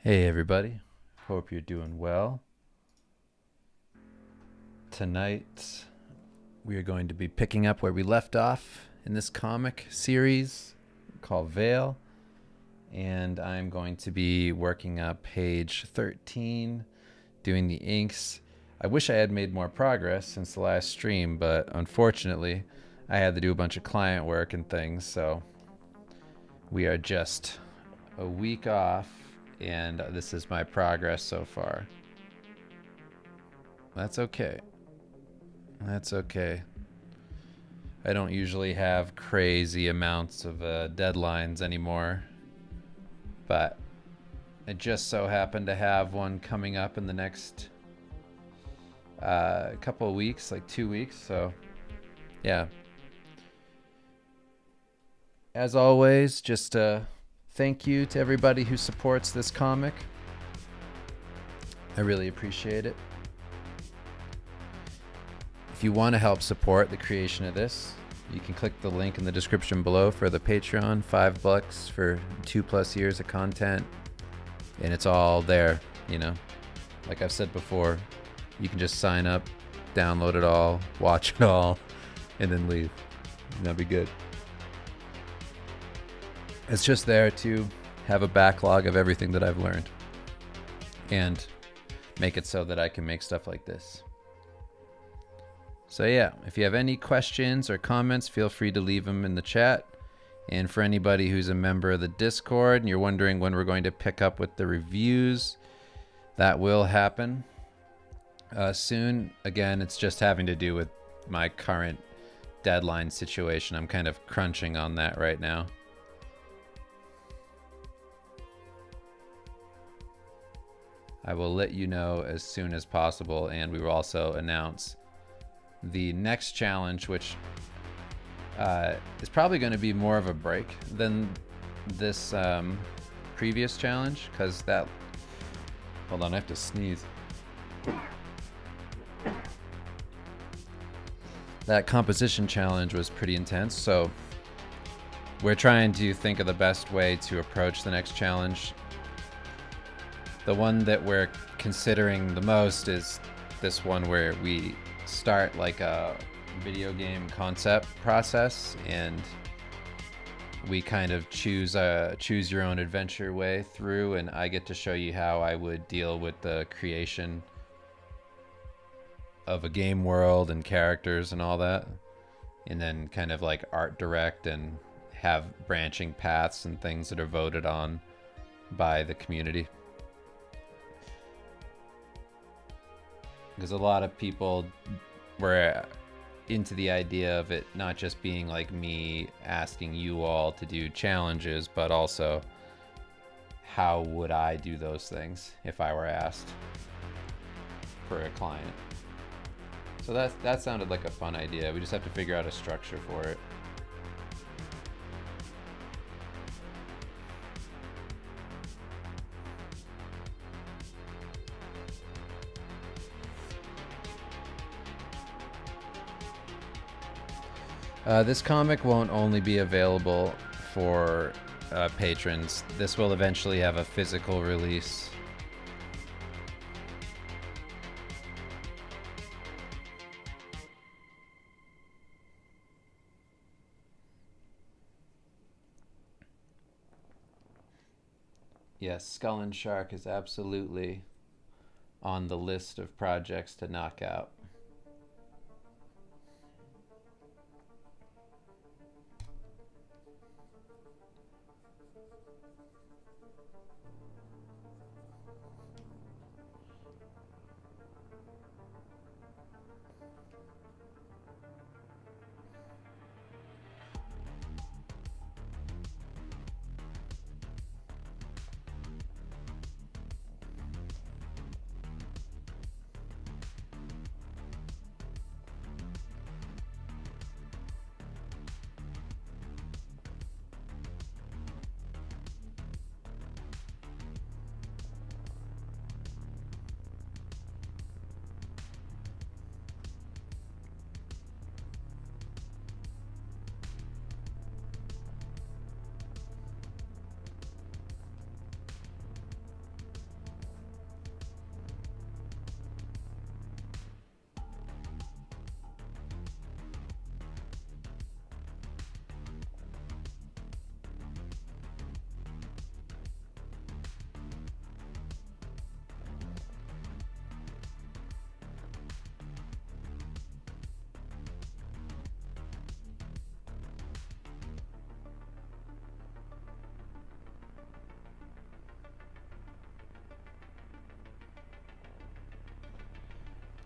Hey everybody, hope you're doing well. Tonight we are going to be picking up where we left off in this comic series called Veil, and I'm going to be working up page 13, doing the inks. I wish I had made more progress since the last stream, but unfortunately I had to do a bunch of client work and things, so we are just a week off, and this is my progress so far. That's okay. That's okay. I don't usually have crazy amounts of deadlines anymore, but I just so happen to have one coming up in the next couple of weeks, like 2 weeks. So, yeah. As always, just thank you to everybody who supports this comic. I really appreciate it. If you want to help support the creation of this, you can click the link in the description below for the Patreon. $5 for 2+ years of content, and it's all there. You know, like I've said before, you can just sign up, download it all, watch it all, and then leave. And that'll be good. It's just there to have a backlog of everything that I've learned and make it so that I can make stuff like this. So yeah, if you have any questions or comments, feel free to leave them in the chat. And for anybody who's a member of the Discord and you're wondering when we're going to pick up with the reviews, that will happen soon. Again, it's just having to do with my current deadline situation. I'm kind of crunching on that right now. I will let you know as soon as possible, and we will also announce the next challenge, which is probably going to be more of a break than this previous challenge, because that... Hold on, I have to sneeze. That composition challenge was pretty intense, so we're trying to think of the best way to approach the next challenge. The one that we're considering the most is this one where we start like a video game concept process, and we kind of choose your own adventure way through, and I get to show you how I would deal with the creation of a game world and characters and all that, and then kind of like art direct and have branching paths and things that are voted on by the community. Because a lot of people were into the idea of it not just being like me asking you all to do challenges, but also how would I do those things if I were asked for a client. So that sounded like a fun idea. We just have to figure out a structure for it. This comic won't only be available for patrons. This will eventually have a physical release. Yes, Skull and Shark is absolutely on the list of projects to knock out.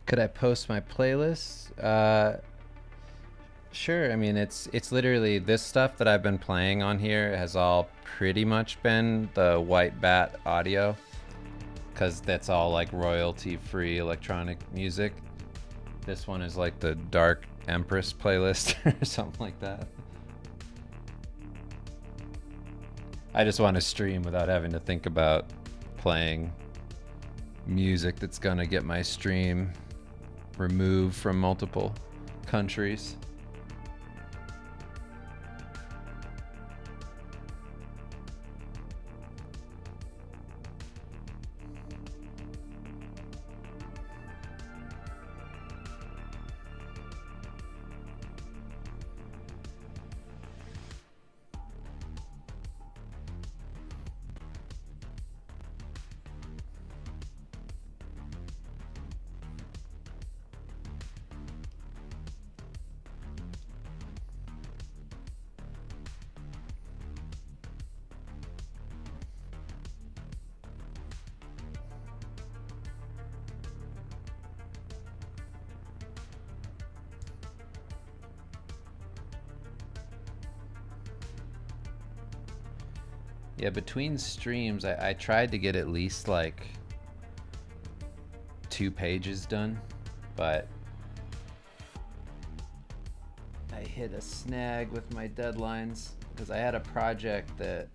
Could I post my playlist? Sure. I mean, it's literally this stuff that I've been playing on here has all pretty much been the White Bat audio, because that's all like royalty-free electronic music. This one is like the Dark Empress playlist or something like that. I just want to stream without having to think about playing music that's gonna get my stream removed from multiple countries. Yeah, between streams, I tried to get at least like 2 pages done, but I hit a snag with my deadlines because I had a project that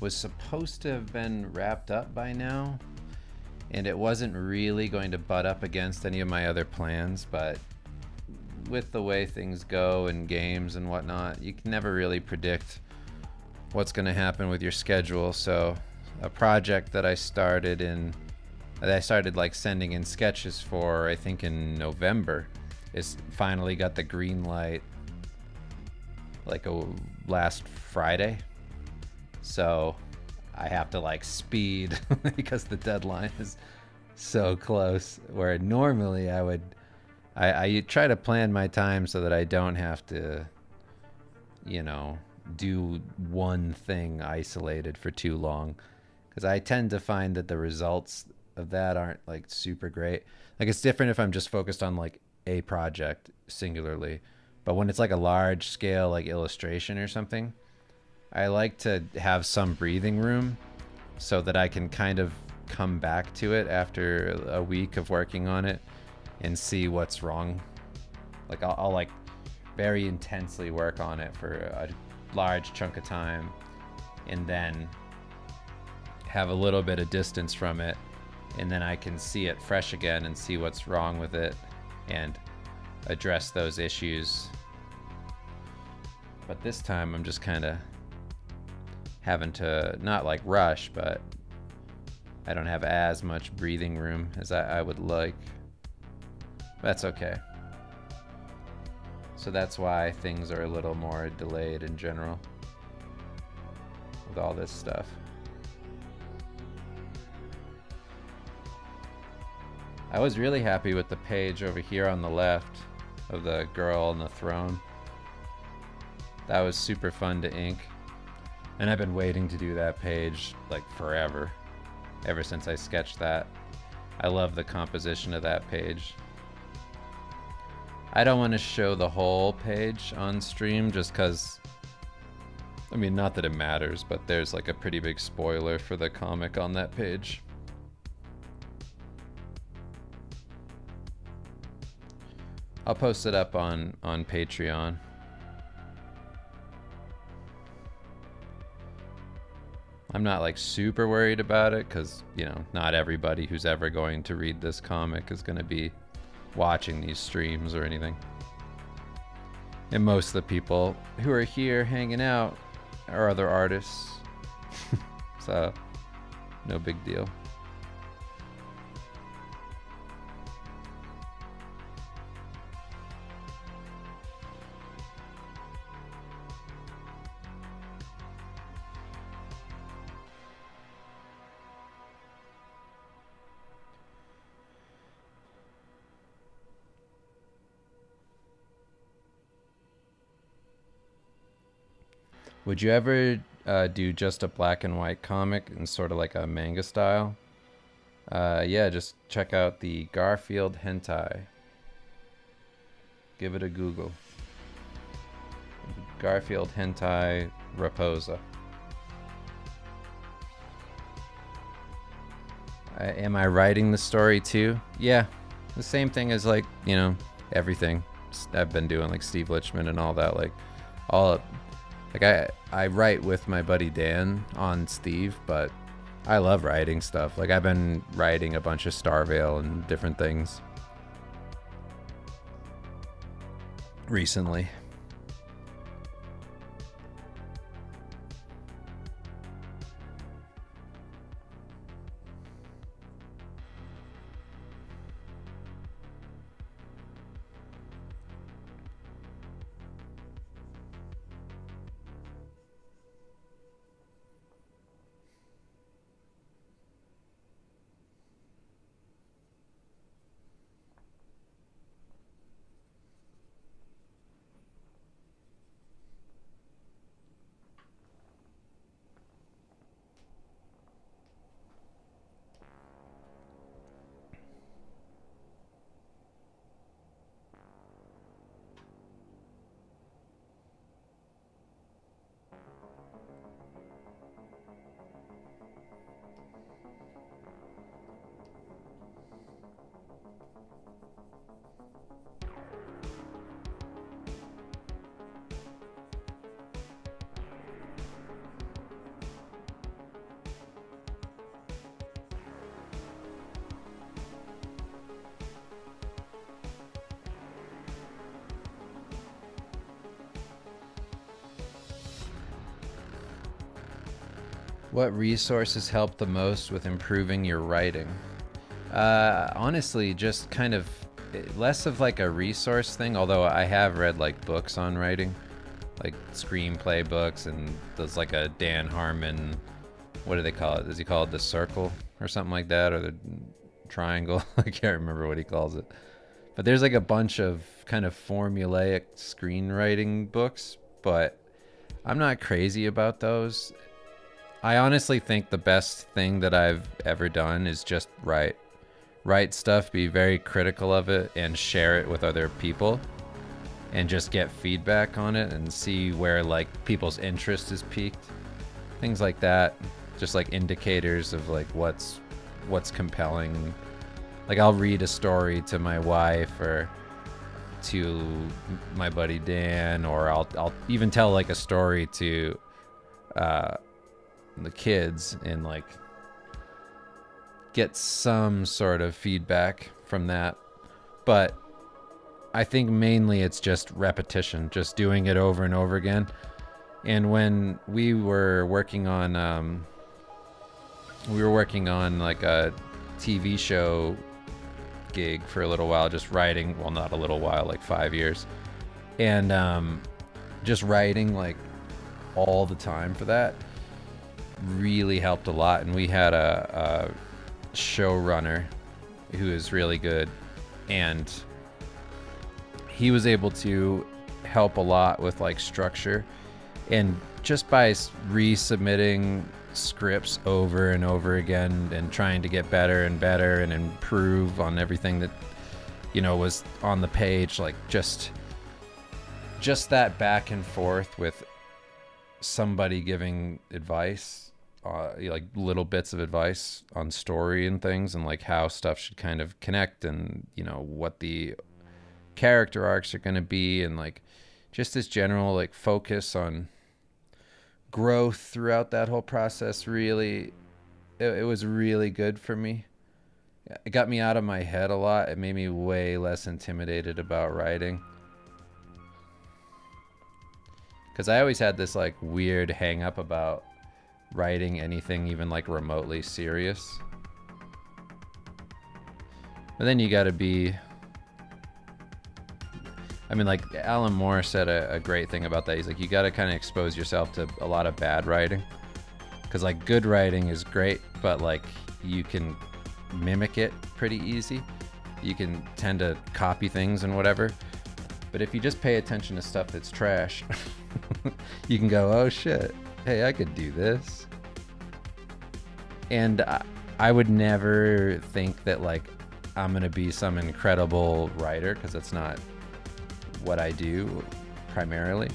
was supposed to have been wrapped up by now, and it wasn't really going to butt up against any of my other plans, but with the way things go in games and whatnot, you can never really predict what's going to happen with your schedule. So a project that I started like sending in sketches for, I think in November, is finally got the green light like last Friday. So I have to like speed because the deadline is so close, where normally I try to plan my time so that I don't have to, you know, do one thing isolated for too long, because I tend to find that the results of that aren't like super great. Like, it's different if I'm just focused on like a project singularly, but when it's like a large scale like illustration or something, I like to have some breathing room so that I can kind of come back to it after a week of working on it and see what's wrong. Like I'll like very intensely work on it for a large chunk of time and then have a little bit of distance from it, and then I can see it fresh again and see what's wrong with it and address those issues. But this time I'm just kind of having to not like rush, but I don't have as much breathing room as I would like. That's okay. So that's why things are a little more delayed in general with all this stuff. I was really happy with the page over here on the left of the girl on the throne. That was super fun to ink. And I've been waiting to do that page like forever, ever since I sketched that. I love the composition of that page. I don't want to show the whole page on stream just because, I mean, not that it matters, but there's like a pretty big spoiler for the comic on that page. I'll post it up on Patreon. I'm not like super worried about it because, you know, not everybody who's ever going to read this comic is going to be watching these streams or anything. And most of the people who are here hanging out are other artists. So, no big deal. Would you ever do just a black and white comic in sort of like a manga style? Yeah, just check out the Garfield hentai. Give it a Google. Garfield hentai Raposa. Am I writing the story too? Yeah, the same thing as like, you know, everything I've been doing, like Steve Lichman and all that. Like I write with my buddy Dan on Steve, but I love writing stuff. Like I've been writing a bunch of Starvale and different things recently. What resources help the most with improving your writing? Honestly, just kind of less of like a resource thing, although I have read like books on writing, like screenplay books, and there's like a Dan Harmon, what do they call it? Does he call it The Circle or something like that, or the Triangle? I can't remember what he calls it. But there's like a bunch of kind of formulaic screenwriting books, but I'm not crazy about those. I honestly think the best thing that I've ever done is just write stuff, be very critical of it, and share it with other people, and just get feedback on it and see where like people's interest is piqued. Things like that, just like indicators of like what's compelling. Like I'll read a story to my wife or to my buddy Dan, or I'll even tell like a story to the kids and like get some sort of feedback from that. But I think mainly it's just repetition, just doing it over and over again. And when we were working on like a TV show gig for a little while, just writing, well, not a little while, like 5 years, and just writing like all the time for that really helped a lot. And we had a showrunner who is really good, and he was able to help a lot with like structure, and just by resubmitting scripts over and over again and trying to get better and better and improve on everything that, you know, was on the page, like just that back and forth with somebody giving advice, like little bits of advice on story and things, and like how stuff should kind of connect, and you know what the character arcs are going to be, and like just this general like focus on growth throughout that whole process. Really, it was really good for me. It got me out of my head a lot. It made me way less intimidated about writing, because I always had this like weird hang up about writing anything even like remotely serious. But then you got to be, I mean, like Alan Moore said a great thing about that. He's like, you got to kind of expose yourself to a lot of bad writing, because like good writing is great, but like you can mimic it pretty easy. You can tend to copy things and whatever. But if you just pay attention to stuff that's trash, you can go, oh shit, hey, I could do this. And I would never think that like I'm gonna be some incredible writer, because that's not what I do primarily.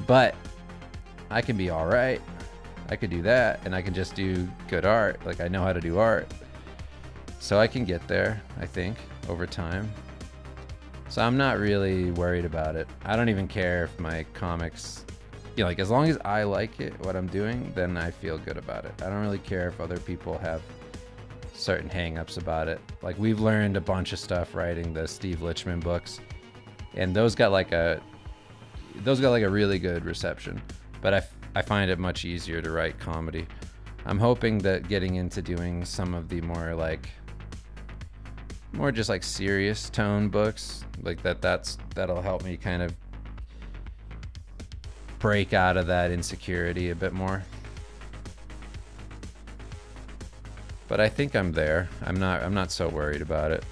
But I can be all right. I could do that, and I can just do good art. Like, I know how to do art, so I can get there, I think, over time. So I'm not really worried about it. I don't even care if my comics, you know, like, as long as I like it, what I'm doing, then I feel good about it. I don't really care if other people have certain hang-ups about it. Like, we've learned a bunch of stuff writing the Steve Lichman books, and those got like a really good reception. But I find it much easier to write comedy. I'm hoping that getting into doing some of the more just like serious tone books, like that'll help me kind of break out of that insecurity a bit more. But I think I'm there. I'm not so worried about it.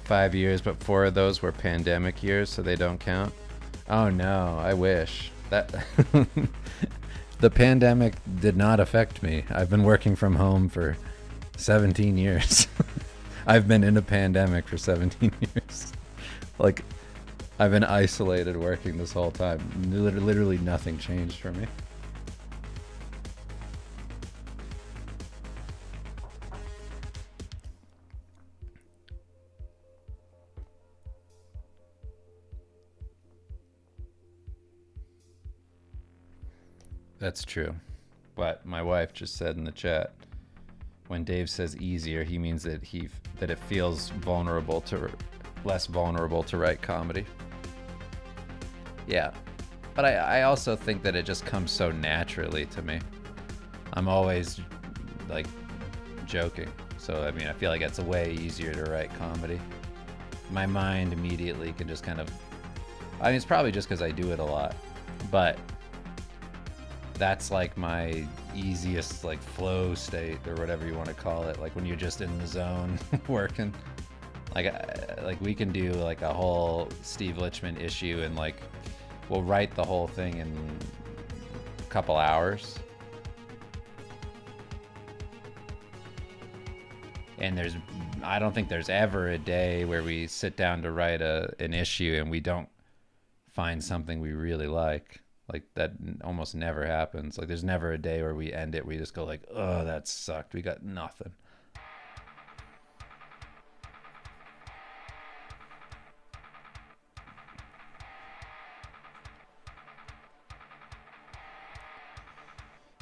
"5 years, but 4 of those were pandemic years, so they don't count." Oh no, I wish. That the pandemic did not affect me. I've been working from home for 17 years. I've been in a pandemic for 17 years. Like, I've been isolated working this whole time. Literally nothing changed for me. That's true. But my wife just said in the chat, when Dave says easier, he means that it feels less vulnerable to write comedy. Yeah. But I also think that it just comes so naturally to me. I'm always like joking. So I mean, I feel like it's way easier to write comedy. My mind immediately can just kind of, I mean, it's probably just because I do it a lot, but that's like my easiest like flow state, or whatever you want to call it, like when you're just in the zone working. Like we can do like a whole Steve Lichman issue, and like we'll write the whole thing in a couple hours. And I don't think there's ever a day where we sit down to write an issue and we don't find something we really like. Like, that almost never happens. Like, there's never a day where we end it, we just go like, oh, that sucked. We got nothing.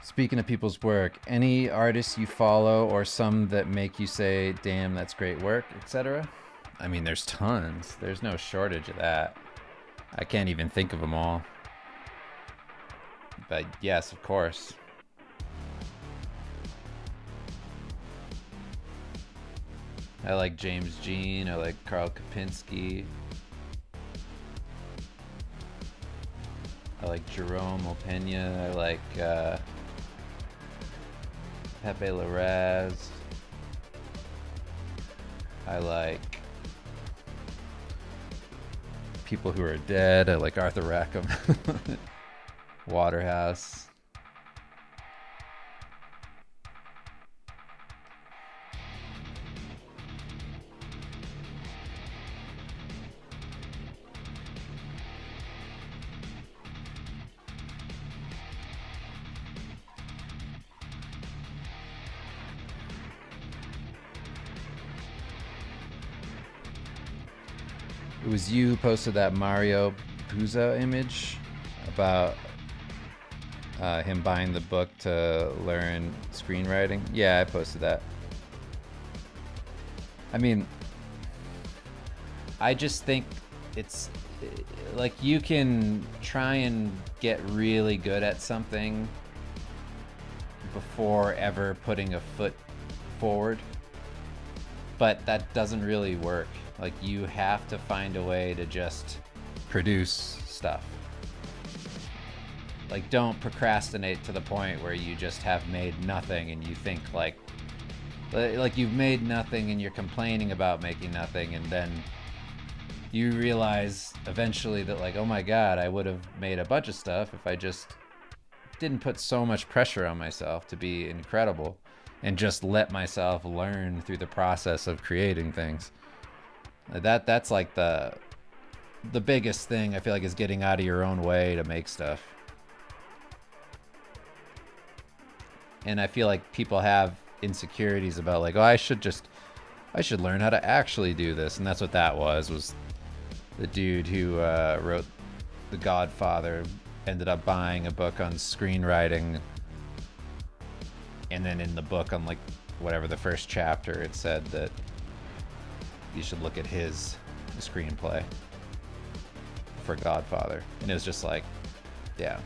Speaking of people's work, any artists you follow or some that make you say, damn, that's great work, etc.? I mean, there's tons. There's no shortage of that. I can't even think of them all. But yes, of course. I like James Jean. I like Karl Kopinski. I like Jerome Opeña. I like Pepe Larraz. I like people who are dead. I like Arthur Rackham. Waterhouse. It was you who posted that Mario Puzo image about him buying the book to learn screenwriting. Yeah, I posted that. I mean, I just think it's like you can try and get really good at something before ever putting a foot forward, but that doesn't really work. Like, you have to find a way to just produce stuff. Like, don't procrastinate to the point where you just have made nothing and you think like you've made nothing and you're complaining about making nothing, and then you realize eventually that like, oh my God, I would have made a bunch of stuff if I just didn't put so much pressure on myself to be incredible and just let myself learn through the process of creating things. That's like the biggest thing I feel like is getting out of your own way to make stuff. And I feel like people have insecurities about like, oh, I should learn how to actually do this. And that's what that was the dude who wrote The Godfather ended up buying a book on screenwriting. And then in the book on like whatever the first chapter, it said that you should look at his screenplay for Godfather. And it was just like, yeah.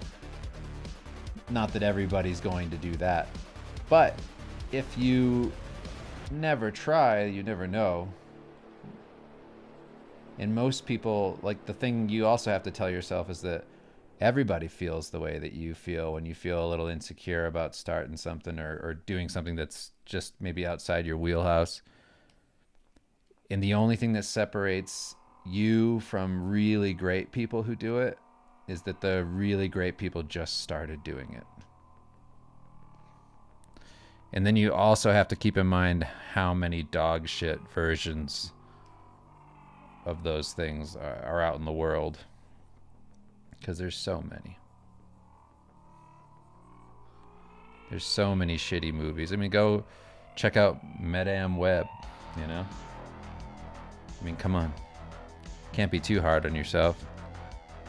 Not that everybody's going to do that. But if you never try, you never know. And most people, like the thing you also have to tell yourself is that everybody feels the way that you feel when you feel a little insecure about starting something or doing something that's just maybe outside your wheelhouse. And the only thing that separates you from really great people who do it is that the really great people just started doing it. And then you also have to keep in mind how many dog shit versions of those things are out in the world. Because there's so many. There's so many shitty movies. I mean, go check out Madame Web, you know? I mean, come on. Can't be too hard on yourself.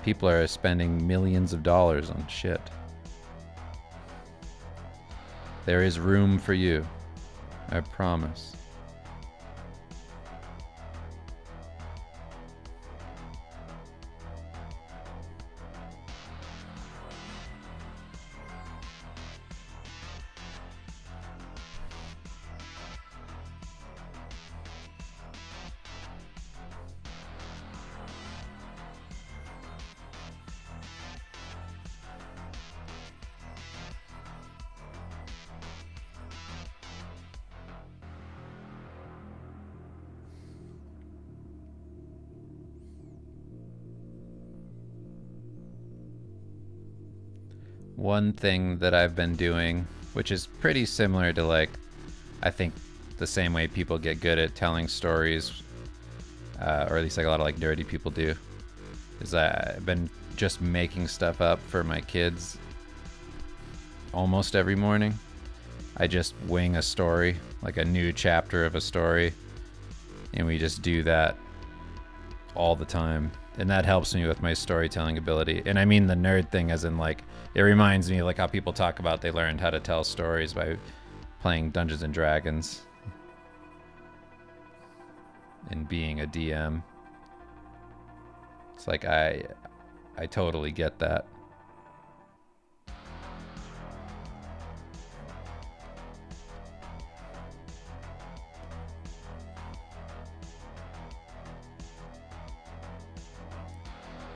People are spending millions of dollars on shit. There is room for you. I promise. One thing that I've been doing, which is pretty similar to like, I think the same way people get good at telling stories, or at least like a lot of like nerdy people do, is I've been just making stuff up for my kids almost every morning. I just wing a story, like a new chapter of a story, and we just do that all the time. And that helps me with my storytelling ability. And I mean the nerd thing as in like, it reminds me of like how people talk about they learned how to tell stories by playing Dungeons and Dragons and being a DM. It's like I totally get that.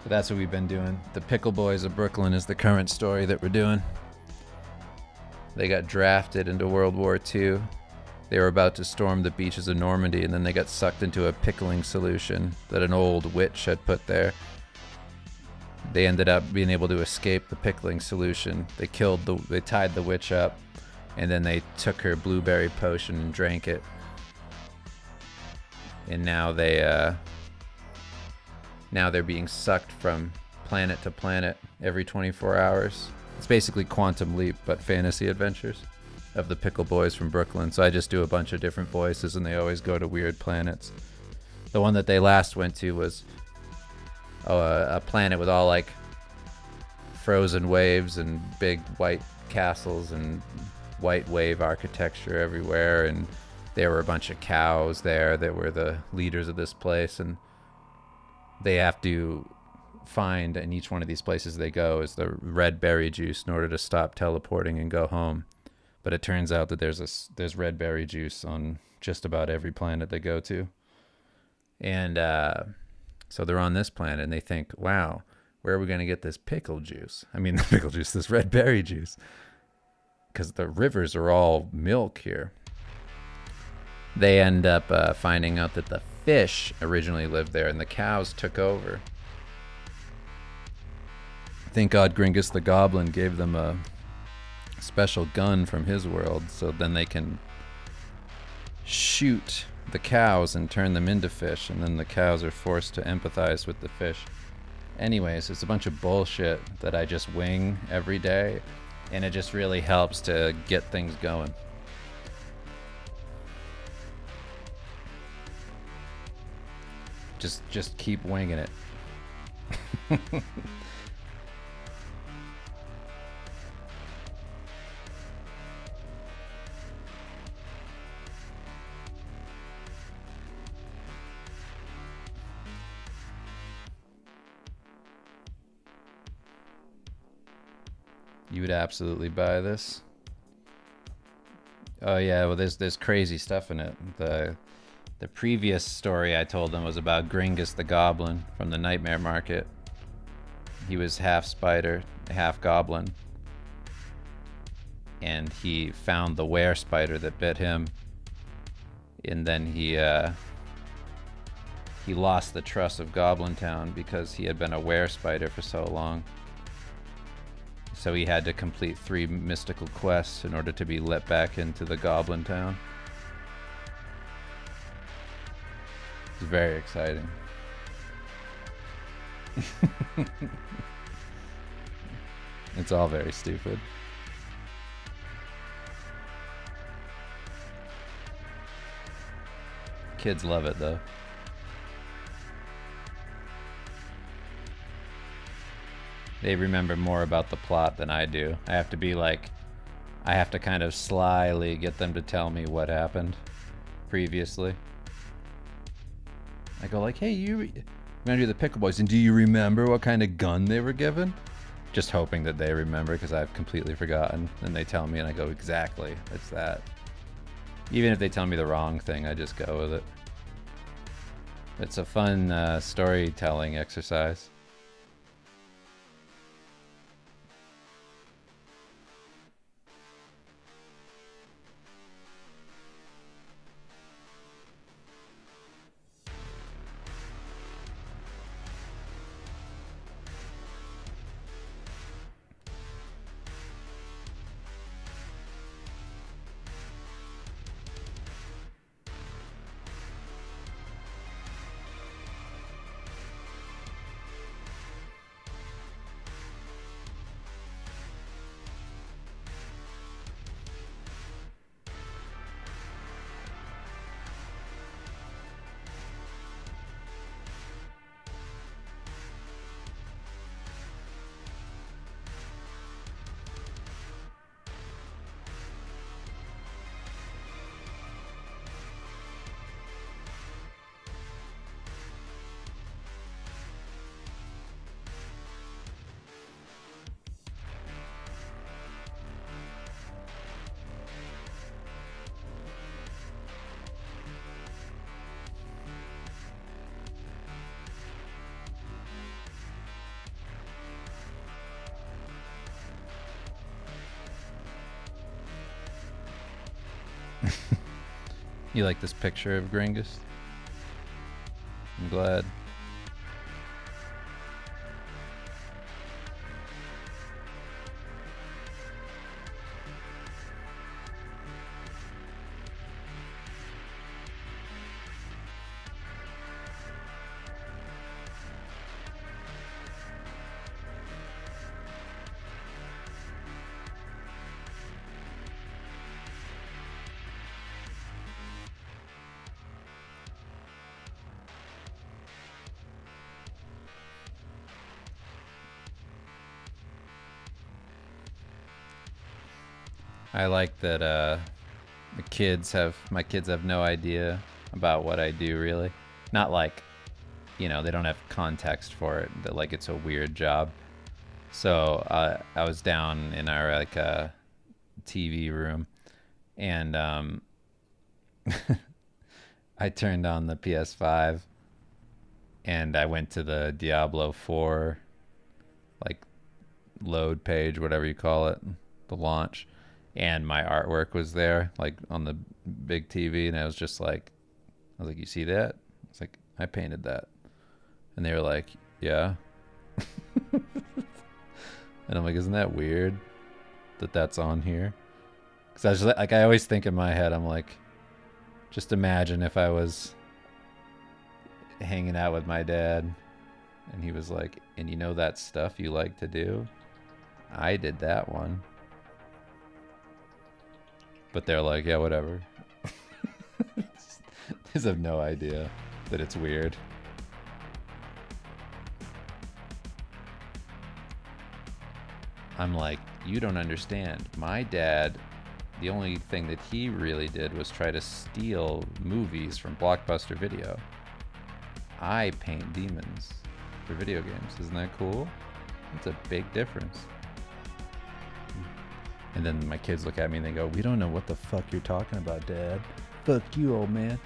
But that's what we've been doing. The Pickle Boys of Brooklyn is the current story that we're doing. They got drafted into World War II. They were about to storm the beaches of Normandy, and then they got sucked into a pickling solution that an old witch had put there. They ended up being able to escape the pickling solution. They tied the witch up, and then they took her blueberry potion and drank it. And now they're being sucked from planet to planet every 24 hours. It's basically Quantum Leap, but fantasy adventures of the Pickle Boys from Brooklyn. So I just do a bunch of different voices, and they always go to weird planets. The one that they last went to was a planet with all like frozen waves and big white castles and white wave architecture everywhere. And there were a bunch of cows there that were the leaders of this place, and they have to find in each one of these places they go is the red berry juice in order to stop teleporting and go home. But it turns out that there's red berry juice on just about every planet they go to. And so they're on this planet and they think, wow, where are we going to get this pickle juice? I mean, this red berry juice. Because the rivers are all milk here. They end up finding out that the fish originally lived there, and the cows took over. Thank God Gringus the Goblin gave them a special gun from his world, so then they can shoot the cows and turn them into fish, and then the cows are forced to empathize with the fish. Anyways, it's a bunch of bullshit that I just wing every day, and it just really helps to get things going. Just keep winging it. You would absolutely buy this. Oh yeah, well there's crazy stuff in it. The previous story I told them was about Gringus the Goblin from the Nightmare Market. He was half spider, half goblin. And he found the were spider that bit him. And then he lost the trust of Goblin Town because he had been a were spider for so long. So he had to complete 3 mystical quests in order to be let back into the Goblin Town. It's very exciting. It's all very stupid. Kids love it though. They remember more about the plot than I do. I have to kind of slyly get them to tell me what happened previously. I go like, hey, you're gonna do the Pickle Boys, and do you remember what kind of gun they were given? Just hoping that they remember, because I've completely forgotten. And they tell me, and I go, exactly, it's that. Even if they tell me the wrong thing, I just go with it. It's a fun storytelling exercise. You like this picture of Gringus? I'm glad. I like that my kids have no idea about what I do, really. Not like, you know, they don't have context for it, that like it's a weird job. So I was down in our like TV room, and I turned on the PS5 and I went to the Diablo 4 like load page, whatever you call it, the launch. And my artwork was there, like on the big TV, and I was like, you see that? It's like, I painted that. And they were like, yeah. And I'm like, isn't that weird that that's on here? Because I was like, I always think in my head, I'm like, just imagine if I was hanging out with my dad and he was like, and you know that stuff you like to do? I did that one. But they're like, yeah, whatever. They have no idea that it's weird. I'm like, you don't understand. My dad, the only thing that he really did was try to steal movies from Blockbuster Video. I paint demons for video games. Isn't that cool? That's a big difference. And then my kids look at me and they go, we don't know what the fuck you're talking about, Dad. Fuck you, old man.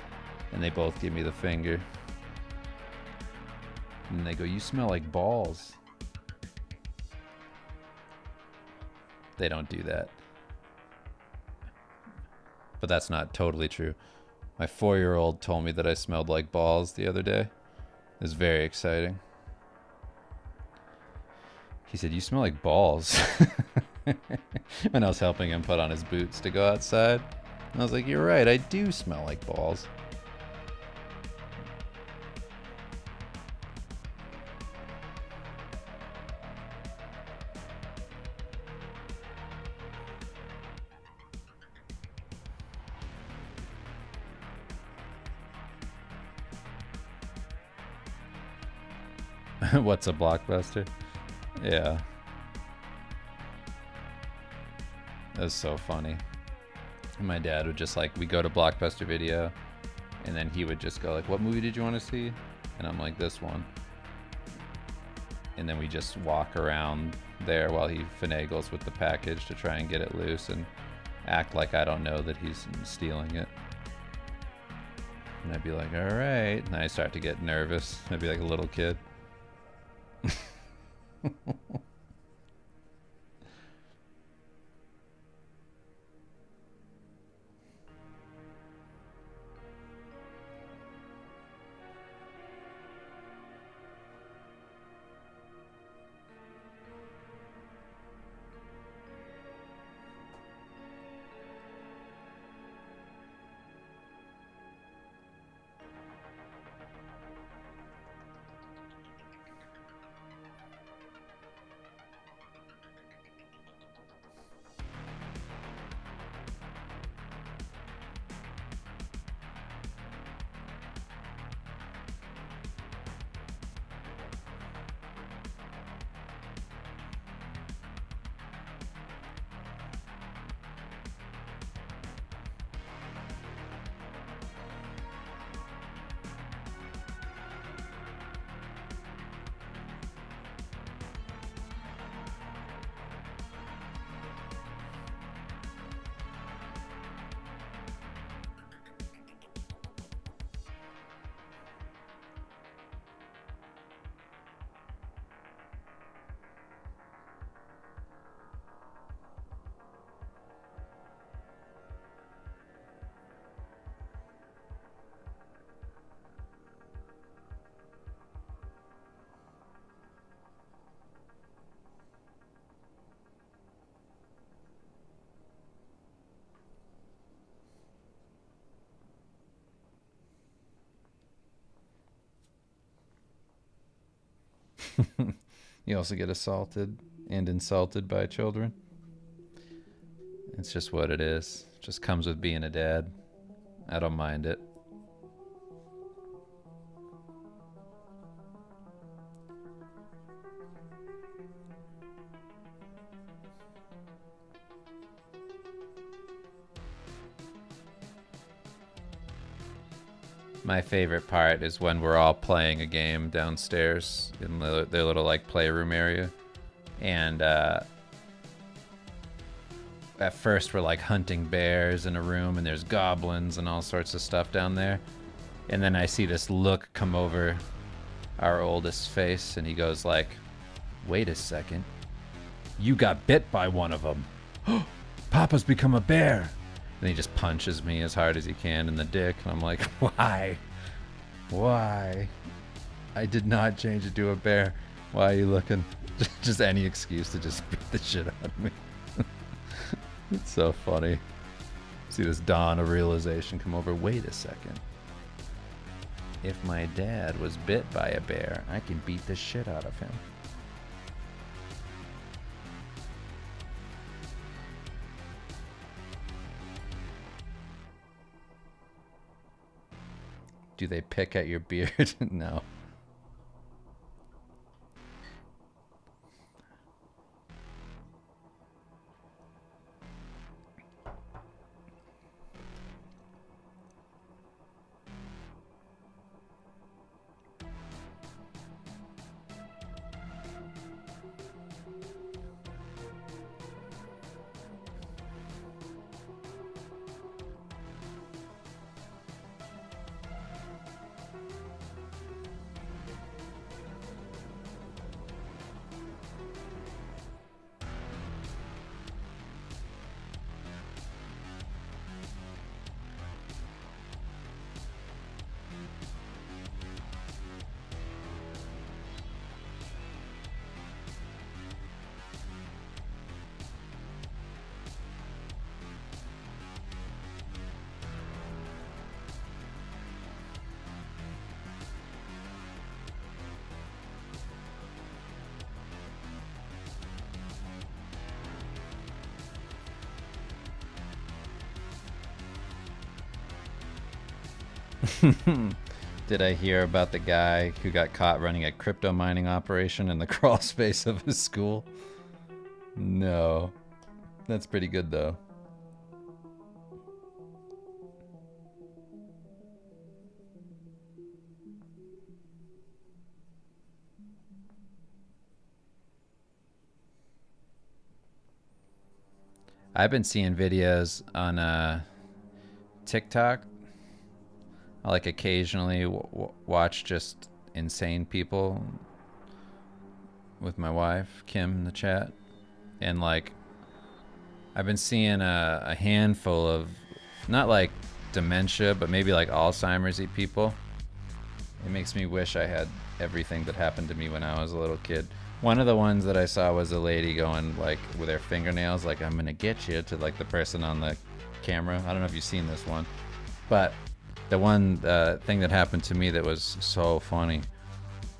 And they both give me the finger. And they go, you smell like balls. They don't do that. But that's not totally true. My 4-year-old told me that I smelled like balls the other day. It was very exciting. He said, you smell like balls. When I was helping him put on his boots to go outside. And I was like, you're right, I do smell like balls. What's a Blockbuster? Yeah. That was so funny. My dad would just like, we go to Blockbuster Video, and then he would just go like, what movie did you want to see? And I'm like, this one. And then we just walk around there while he finagles with the package to try and get it loose and act like I don't know that he's stealing it. And I'd be like, all right. And I start to get nervous. I'd be like a little kid. You also get assaulted and insulted by children. It's just what it is. It just comes with being a dad. I don't mind it. My favorite part is when we're all playing a game downstairs in their little like playroom area, and at first we're like hunting bears in a room, and there's goblins and all sorts of stuff down there, and then I see this look come over our oldest's face, and he goes like, "Wait a second, you got bit by one of them. Papa's become a bear." And he just punches me as hard as he can in the dick. And I'm like, why? Why? I did not change it to a bear. Why are you looking? Just any excuse to just beat the shit out of me. It's so funny. See this dawn of realization come over. Wait a second. If my dad was bit by a bear, I can beat the shit out of him. Do they pick at your beard? No. Did I hear about the guy who got caught running a crypto mining operation in the crawl space of his school? No. That's pretty good though. I've been seeing videos on TikTok. I like occasionally watch just insane people with my wife, Kim, in the chat. And like, I've been seeing a handful of, not like dementia, but maybe like Alzheimer's-y people. It makes me wish I had everything that happened to me when I was a little kid. One of the ones that I saw was a lady going like with her fingernails, like, I'm gonna get you, to like the person on the camera. I don't know if you've seen this one, but the one thing that happened to me that was so funny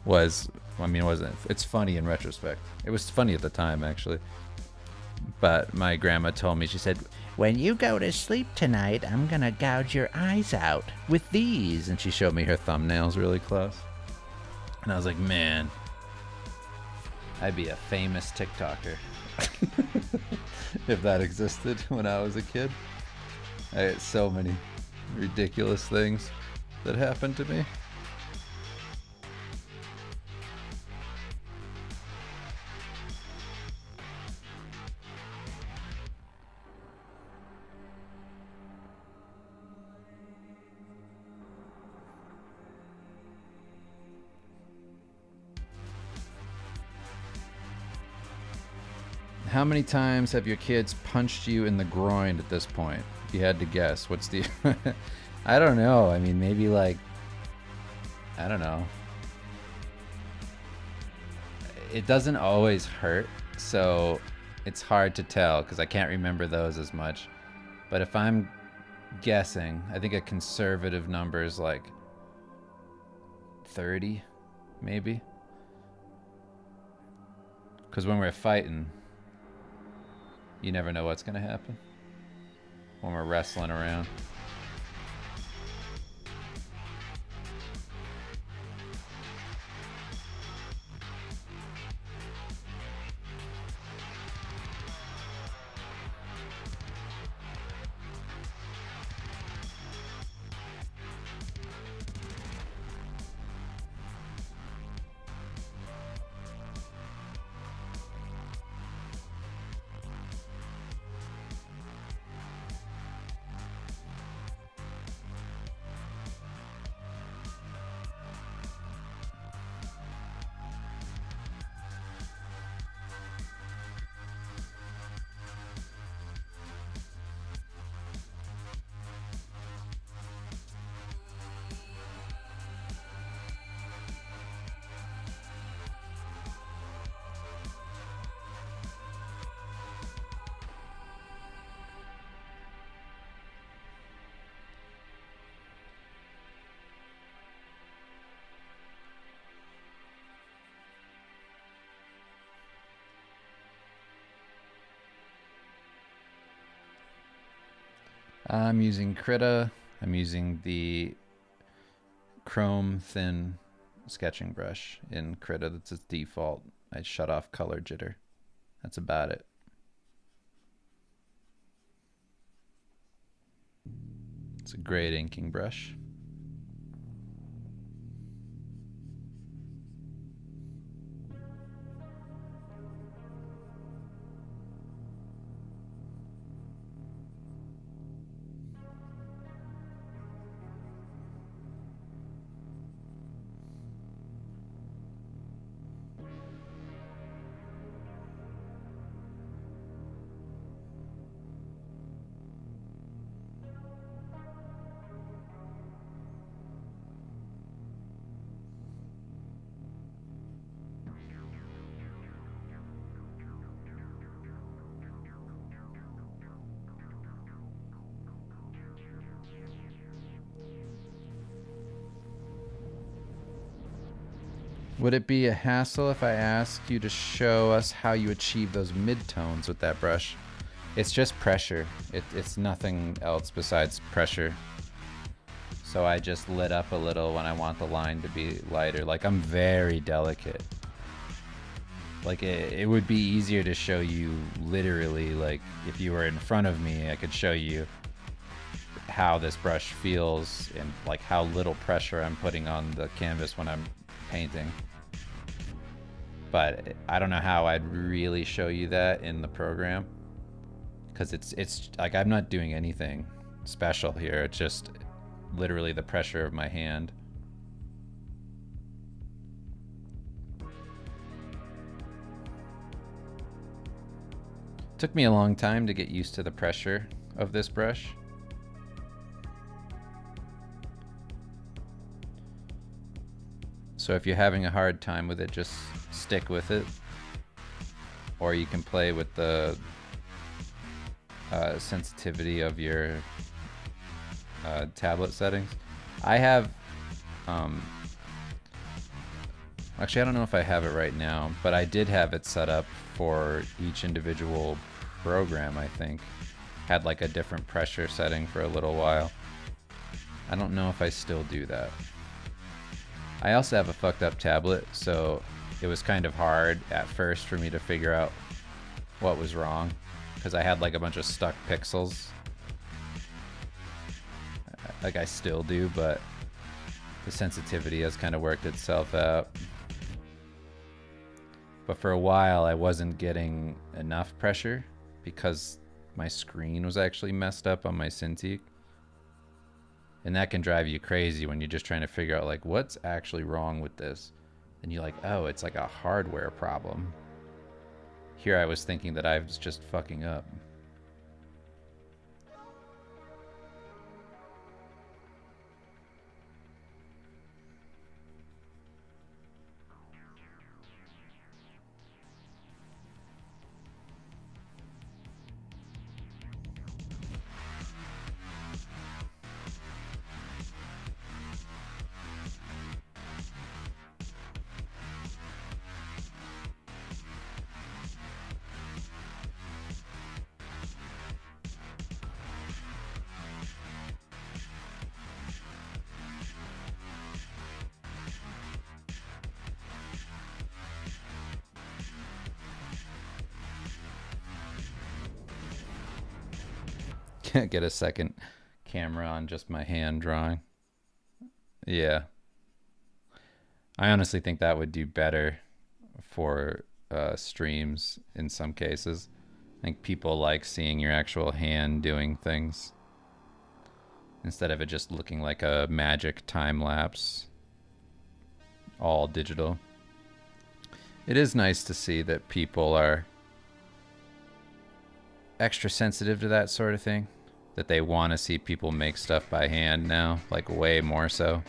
was, I mean, it wasn't, it's funny in retrospect. It was funny at the time, actually. But my grandma told me, she said, when you go to sleep tonight, I'm going to gouge your eyes out with these. And she showed me her thumbnails really close. And I was like, man, I'd be a famous TikToker if that existed when I was a kid. I had so many ridiculous things that happened to me. How many times have your kids punched you in the groin at this point? If you had to guess, what's the... I don't know. I mean, maybe like... I don't know. It doesn't always hurt, so it's hard to tell because I can't remember those as much. But if I'm guessing, I think a conservative number is like 30, maybe. Because when we're fighting, you never know what's going to happen when we're wrestling around. I'm using Krita. I'm using the chrome thin sketching brush in Krita. That's its default. I shut off color jitter. That's about it. It's a great inking brush. Would it be a hassle if I asked you to show us how you achieve those midtones with that brush? It's just pressure. It's nothing else besides pressure. So I just lit up a little when I want the line to be lighter. Like, I'm very delicate. Like, it would be easier to show you literally, like, if you were in front of me, I could show you how this brush feels and like how little pressure I'm putting on the canvas when I'm painting. But I don't know how I'd really show you that in the program, because it's like I'm not doing anything special here. It's just literally the pressure of my hand. Took me a long time to get used to the pressure of this brush. So if you're having a hard time with it, just stick with it. Or you can play with the sensitivity of your tablet settings. I have, actually I don't know if I have it right now, but I did have it set up for each individual program, I think. Had like a different pressure setting for a little while. I don't know if I still do that. I also have a fucked up tablet, so it was kind of hard at first for me to figure out what was wrong, because I had like a bunch of stuck pixels. Like I still do, but the sensitivity has kind of worked itself out. But for a while I wasn't getting enough pressure because my screen was actually messed up on my Cintiq. And that can drive you crazy when you're just trying to figure out like what's actually wrong with this. And you're like, oh, it's like a hardware problem. Here I was thinking that I was just fucking up. Can't get a second camera on just my hand drawing. Yeah. I honestly think that would do better for streams in some cases. I think people like seeing your actual hand doing things instead of it just looking like a magic time lapse, all digital. It is nice to see that people are extra sensitive to that sort of thing, that they want to see people make stuff by hand now, like way more so.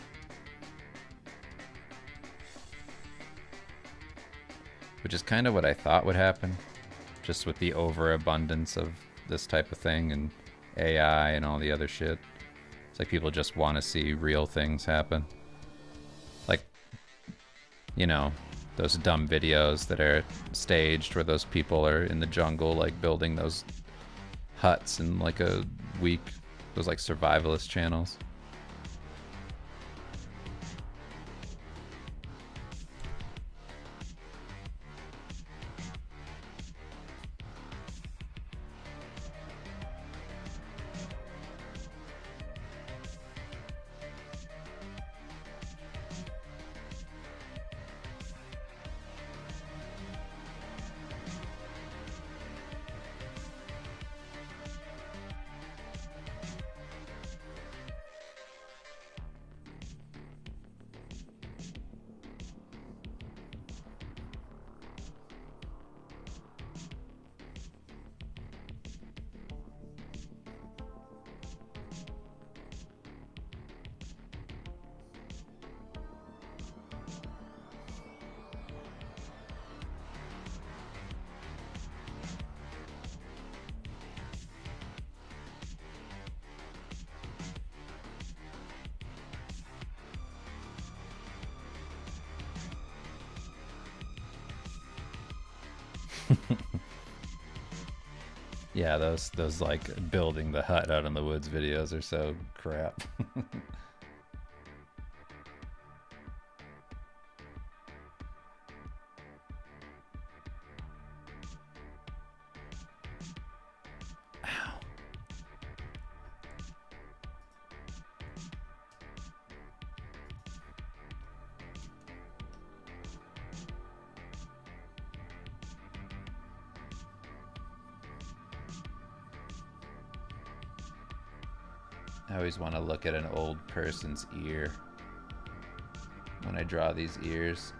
Which is kind of what I thought would happen, just with the overabundance of this type of thing and AI and all the other shit. It's like people just want to see real things happen. Like, you know, those dumb videos that are staged where those people are in the jungle like building those huts in like a week. Those like survivalist channels. Yeah, those like building the hut out in the woods videos are so crap. I always want to look at an old person's ear when I draw these ears.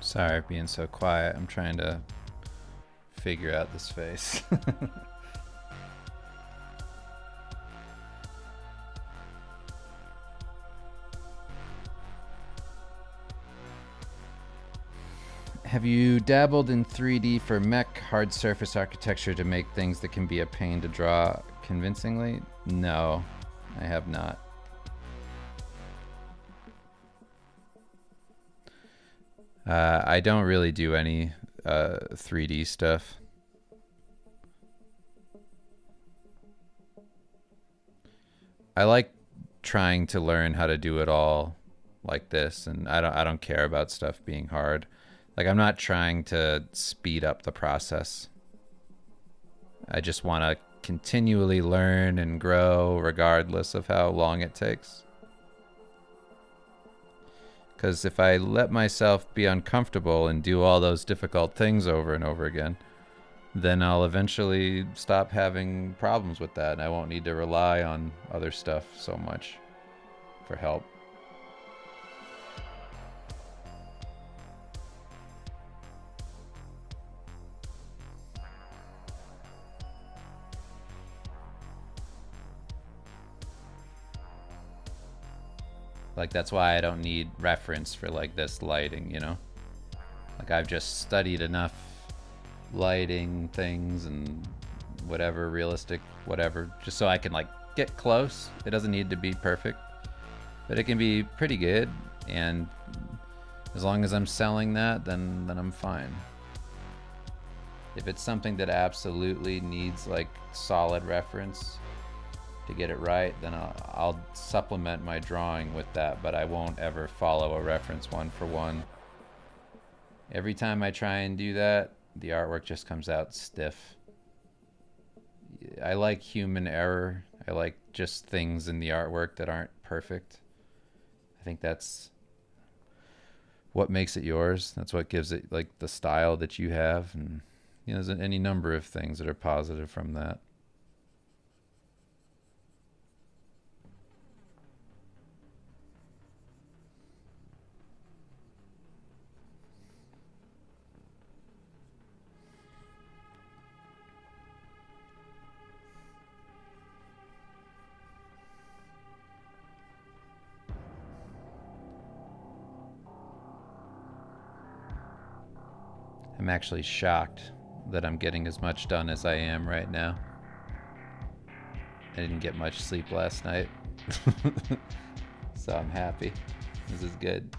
Sorry for being so quiet. I'm trying to figure out this face. Have you dabbled in 3D for mech hard surface architecture to make things that can be a pain to draw convincingly? No, I have not. I don't really do any 3D stuff. I like trying to learn how to do it all like this, and I don't care about stuff being hard. Like, I'm not trying to speed up the process. I just want to continually learn and grow regardless of how long it takes. Because if I let myself be uncomfortable and do all those difficult things over and over again, then I'll eventually stop having problems with that, and I won't need to rely on other stuff so much for help. Like, that's why I don't need reference for like this lighting, you know? Like, I've just studied enough lighting things and whatever, realistic, whatever, just so I can like get close. It doesn't need to be perfect, but it can be pretty good. And as long as I'm selling that, then I'm fine. If it's something that absolutely needs like solid reference to get it right, then I'll supplement my drawing with that, but I won't ever follow a reference one for one. Every time I try and do that, the artwork just comes out stiff. I like human error. I like just things in the artwork that aren't perfect. I think that's what makes it yours. That's what gives it like the style that you have. And you know, there's any number of things that are positive from that. I'm actually shocked that I'm getting as much done as I am right now. I didn't get much sleep last night, so I'm happy. This is good.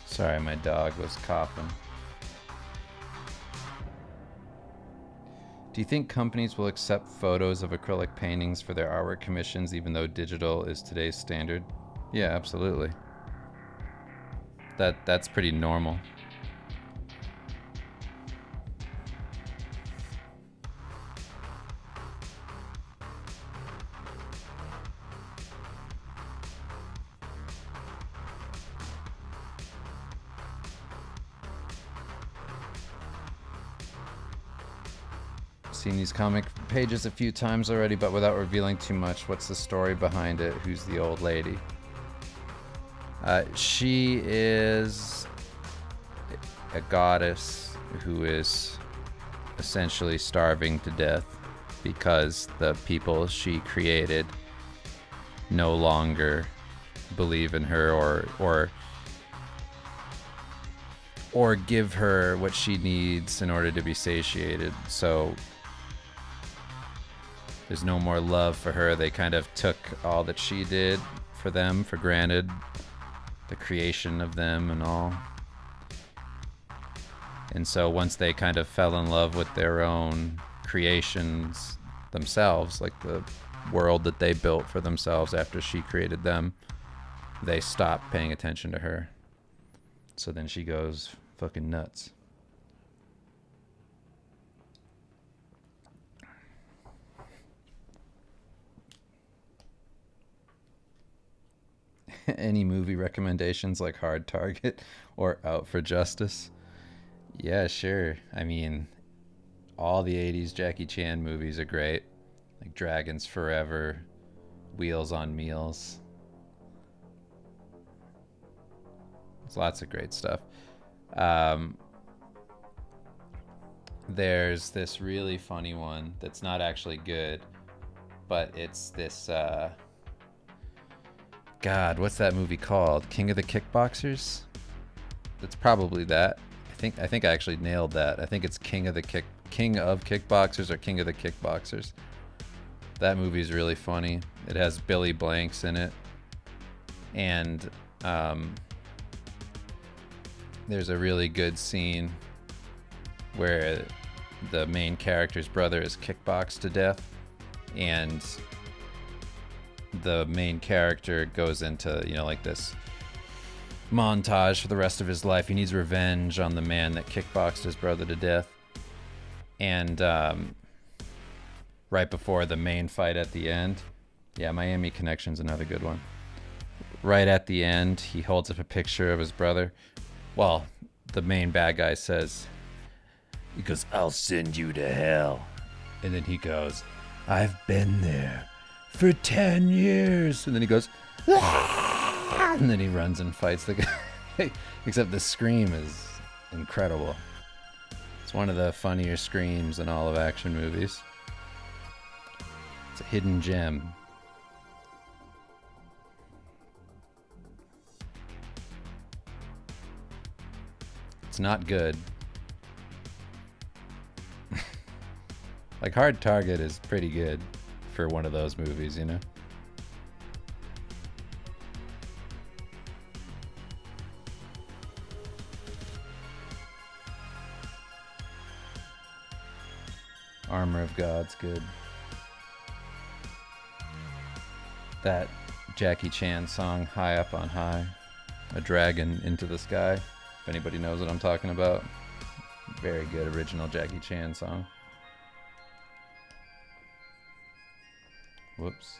Sorry, my dog was coughing. Do you think companies will accept photos of acrylic paintings for their artwork commissions even though digital is today's standard? Yeah, absolutely. That's pretty normal. Seen these comic pages a few times already, but without revealing too much. What's the story behind it? Who's the old lady? She is a goddess who is essentially starving to death because the people she created no longer believe in her or give her what she needs in order to be satiated. So there's no more love for her. They kind of took all that she did for them for granted, the creation of them and all. And so once they kind of fell in love with their own creations themselves, like the world that they built for themselves after she created them, they stopped paying attention to her. So then she goes fucking nuts. Any movie recommendations like Hard Target or Out for Justice? Yeah, sure. I mean, all the 80s Jackie Chan movies are great. Like Dragons Forever, Wheels on Meals. There's lots of great stuff. There's this really funny one that's not actually good, but it's this God, what's that movie called? King of the Kickboxers? That's probably that. I think I actually nailed that. I think it's King of Kickboxers or King of the Kickboxers. That movie's really funny. It has Billy Blanks in it. And there's a really good scene where the main character's brother is kickboxed to death, and the main character goes into, like this montage for the rest of his life. He needs revenge on the man that kickboxed his brother to death. And right before the main fight at the end, yeah, Miami Connection's another good one. Right at the end, he holds up a picture of his brother. Well, the main bad guy says, he goes, "I'll send you to hell." And then he goes, "I've been there for 10 years. And then he goes, "Ah!" And then he runs and fights the guy. Except the scream is incredible. It's one of the funnier screams in all of action movies. It's a hidden gem. It's not good. Like Hard Target is pretty good for one of those movies, Armor of God's good. That Jackie Chan song, High Up on High, a dragon into the sky, if anybody knows what I'm talking about. Very good original Jackie Chan song. Whoops.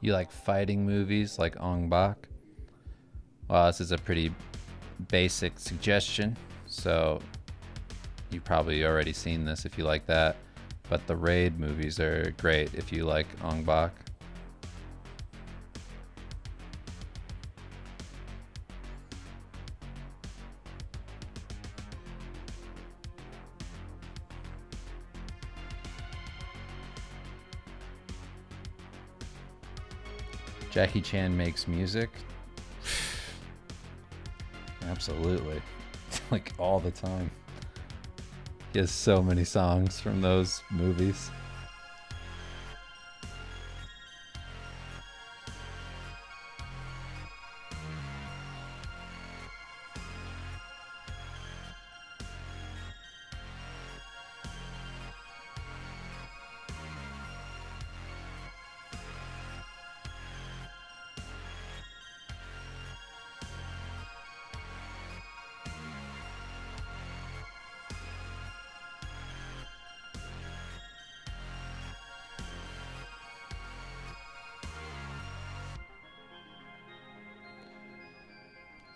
You like fighting movies like Ong Bak? Well, this is a pretty basic suggestion, so you've probably already seen this if you like that. But the Raid movies are great if you like Ong Bak. Jackie Chan makes music? Absolutely. Like all the time. He has so many songs from those movies.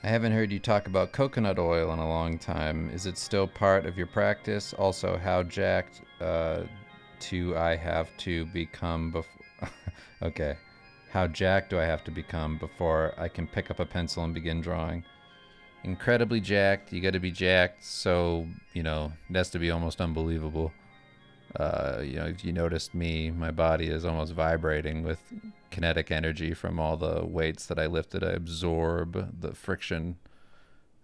I haven't heard you talk about coconut oil in a long time. Is it still part of your practice? Also, how jacked do I have to become before? Okay. How jacked do I have to become before I can pick up a pencil and begin drawing? Incredibly jacked. You got to be jacked, so it has to be almost unbelievable. If you noticed me, my body is almost vibrating with kinetic energy from all the weights that I lifted. I absorb the friction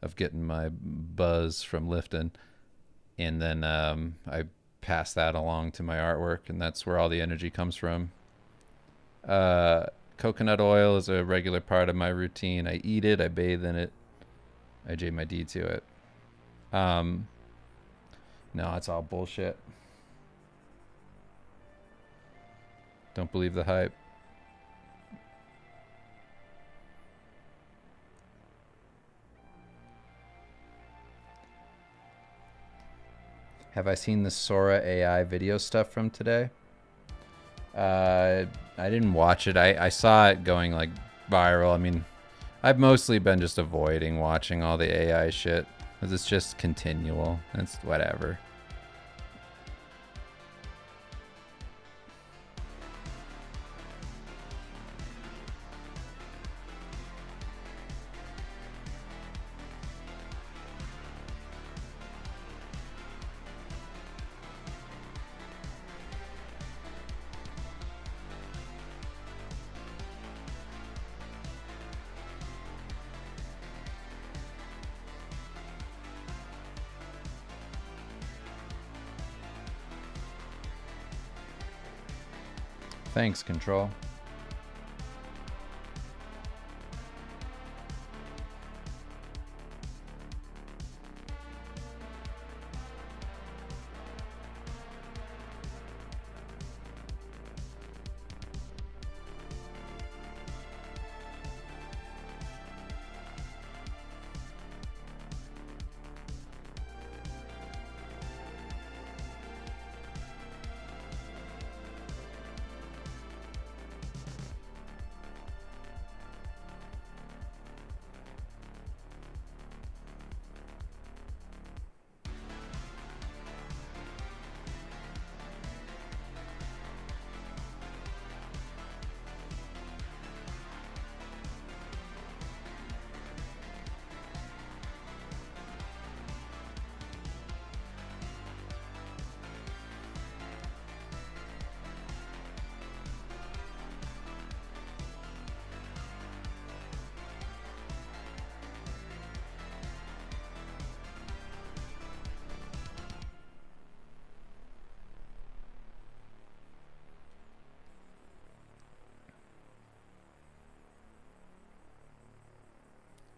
of getting my buzz from lifting, and then I pass that along to my artwork, and that's where all the energy comes from. Coconut oil is a regular part of my routine. I eat it, I bathe in it, I J my D to it. No, it's all bullshit. Don't believe the hype. Have I seen the Sora AI video stuff from today? I didn't watch it. I saw it going like viral. I mean, I've mostly been just avoiding watching all the AI shit because it's just continual. It's whatever. Thanks, Control.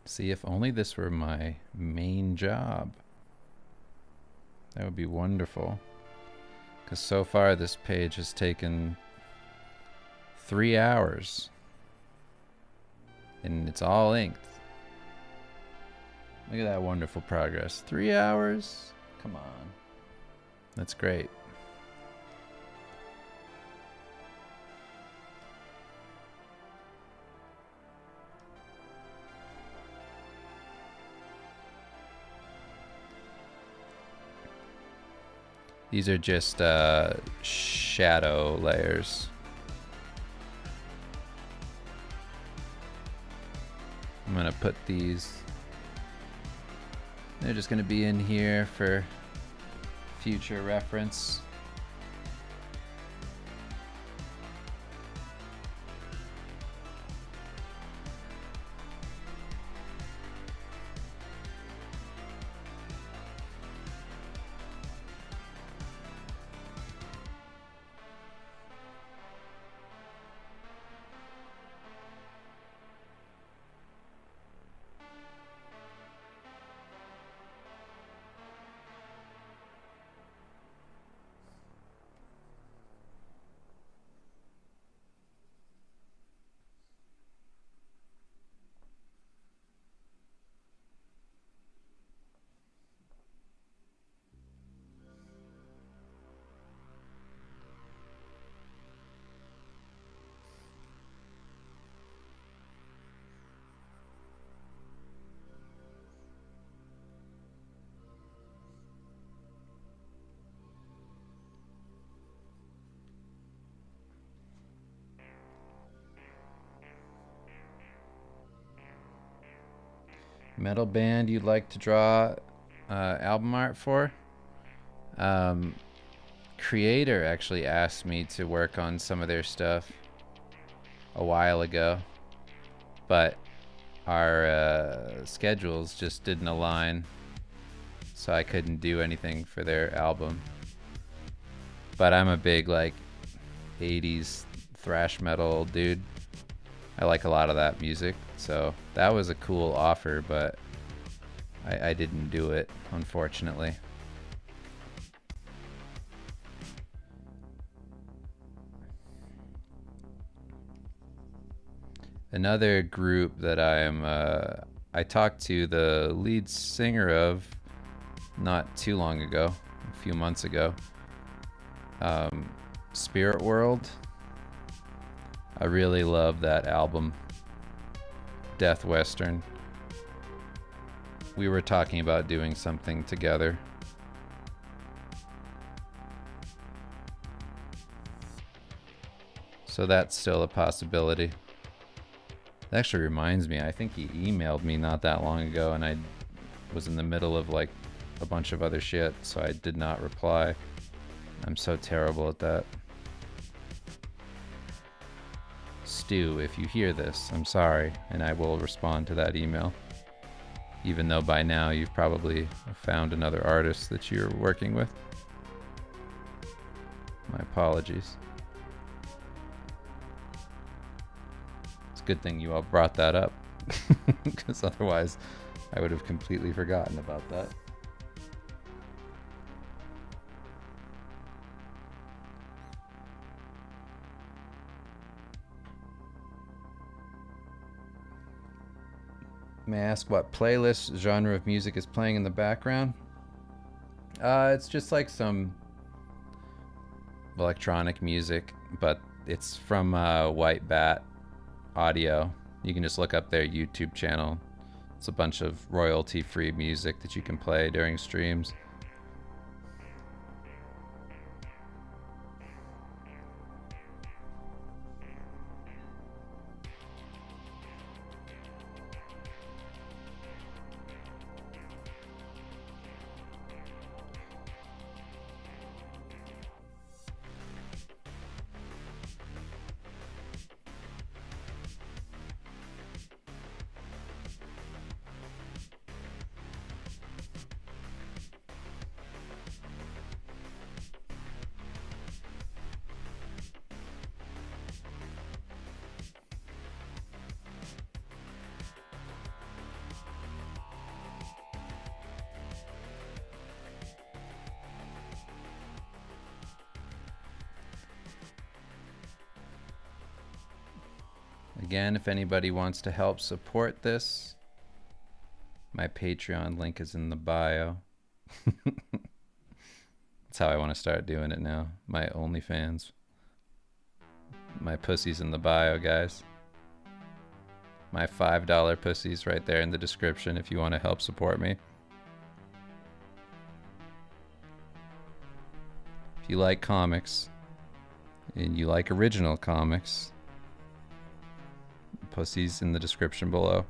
See, if only this were my main job. That would be wonderful. Because so far this page has taken 3 hours. And it's all inked. Look at that wonderful progress. 3 hours? Come on. That's great. These are just shadow layers. I'm gonna put these, they're just gonna be in here for future reference. Metal band you'd like to draw album art for? Creator actually asked me to work on some of their stuff a while ago, but our schedules just didn't align, so I couldn't do anything for their album. But I'm a big like 80s thrash metal dude. I like a lot of that music, so that was a cool offer, but I didn't do it, unfortunately. Another group that I talked to the lead singer of not too long ago, a few months ago. Spirit World. I really love that album, Death Western. We were talking about doing something together. So that's still a possibility. That actually reminds me, I think he emailed me not that long ago, and I was in the middle of like a bunch of other shit, so I did not reply. I'm so terrible at that. Stu, if you hear this, I'm sorry, and I will respond to that email. Even though by now you've probably found another artist that you're working with. My apologies. It's a good thing you all brought that up, because otherwise I would have completely forgotten about that. May I ask what playlist genre of music is playing in the background? It's just like some electronic music, but it's from White Bat Audio. You can just look up their YouTube channel. It's a bunch of royalty-free music that you can play during streams. Again, if anybody wants to help support this, my Patreon link is in the bio. That's how I want to start doing it now. My OnlyFans. My pussy's in the bio, guys. My $5 pussy's right there in the description if you want to help support me. If you like comics, and you like original comics, pussy's in the description below.